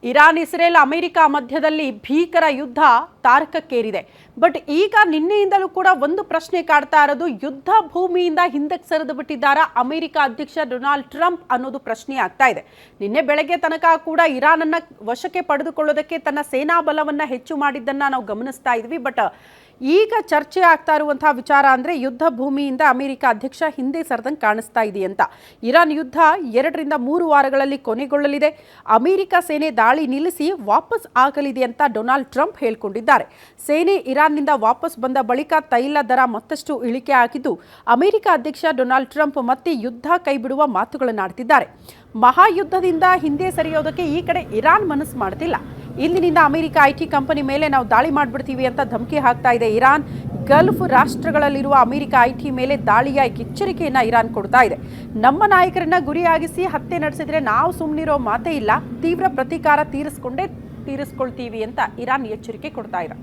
Iran Israel America ಮಧ್ಯದಲ್ಲಿ ಭೀಕರ ಯುದ್ಧ ತಾರಕಕ್ಕೇರಿದೆ. ಬಟ್ ಈಗ ನಿನ್ನೆಯಿಂದಲೂ ಕೂಡ ಒಂದು ಪ್ರಶ್ನೆ ಕಾಡ್ತಾ ಇರೋದು, ಯುದ್ಧ ಭೂಮಿಯಿಂದ ಹಿಂದಕ್ಕೆ ಸರಿದು ಬಿಟ್ಟಿದ್ದಾರಾ ಅಮೆರಿಕ ಅಧ್ಯಕ್ಷ ಡೊನಾಲ್ಡ್ ಟ್ರಂಪ್ ಅನ್ನೋದು ಪ್ರಶ್ನೆ ಆಗ್ತಾ ಇದೆ. ನಿನ್ನೆ ಬೆಳಗ್ಗೆ ತನಕ ಕೂಡ ಇರಾನ್ ಅನ್ನ ವಶಕ್ಕೆ ಪಡೆದುಕೊಳ್ಳೋದಕ್ಕೆ ತನ್ನ ಸೇನಾ ಬಲವನ್ನ ಹೆಚ್ಚು ಮಾಡಿದ್ದನ್ನ ನಾವು ಗಮನಿಸ್ತಾ ಇದ್ವಿ. ಬಟ್ ಈಗ ಚರ್ಚೆ ಆಗ್ತಾ ಇರುವಂತಹ ವಿಚಾರ ಅಂದ್ರೆ ಯುದ್ಧ ಭೂಮಿಯಿಂದ ಅಮೆರಿಕ ಅಧ್ಯಕ್ಷ ಹಿಂದೆ ಸರಿದಂಗೆ ಕಾಣಿಸ್ತಾ ಇದೆ ಅಂತ. ಇರಾನ್ ಯುದ್ಧ 2 ರಿಂದ 3 ವಾರಗಳಲ್ಲಿ ಕೊನೆಗೊಳ್ಳಲಿದೆ. ಅಮೆರಿಕ ಸೇನೆ ದಾಳಿ ನಿಲ್ಲಿಸಿ ವಾಪಸ್ ಆಗಲಿದೆ ಅಂತ ಡೊನಾಲ್ಡ್ ಟ್ರಂಪ್ ಹೇಳಿಕೊಂಡಿದ್ದಾರೆ. ಸೇನೆ ಇರಾನ್ನಿಂದ ವಾಪಸ್ ಬಂದ ಬಳಿಕ ತೈಲ ದರ ಮತ್ತಷ್ಟು ಇಳಿಕೆ ಆಗಿದ್ದು, ಅಮೆರಿಕ ಅಧ್ಯಕ್ಷ ಡೊನಾಲ್ಡ್ ಟ್ರಂಪ್ ಮತ್ತೆ ಯುದ್ಧ ಕೈಬಿಡುವ ಮಾತುಗಳನ್ನಾಡ್ತಿದ್ದಾರೆ. ಮಹಾಯುದ್ಧದಿಂದ ಹಿಂದೆ ಸರಿಯೋದಕ್ಕೆ ಈ ಕಡೆ ಇರಾನ್ ಮನಸ್ಸು ಮಾಡ್ತಿಲ್ಲ. ಇಂದಿನಿಂದ ಅಮೆರಿಕ ಐಟಿ ಕಂಪನಿ ಮೇಲೆ ನಾವು ದಾಳಿ ಮಾಡಿಬಿಡ್ತೀವಿ ಅಂತ ಧಮಕಿ ಹಾಕ್ತಾ ಇದೆ ಇರಾನ್. ಗಲ್ಫ್ ರಾಷ್ಟ್ರಗಳಲ್ಲಿರುವ ಅಮೆರಿಕ ಐಟಿ ಮೇಲೆ ದಾಳಿಯ ಎಚ್ಚರಿಕೆಯನ್ನು ಇರಾನ್ ಕೊಡ್ತಾ ಇದೆ. ನಮ್ಮ ನಾಯಕರನ್ನ ಗುರಿಯಾಗಿಸಿ ಹತ್ಯೆ ನಡೆಸಿದ್ರೆ ನಾವು ಸುಮ್ಮನಿರೋ ಮಾತೇ ಇಲ್ಲ, ತೀವ್ರ ಪ್ರತೀಕಾರ ತೀರಿಸ್ಕೊಳ್ತೀವಿ ಅಂತ ಇರಾನ್ ಎಚ್ಚರಿಕೆ ಕೊಡ್ತಾ ಇದೆ.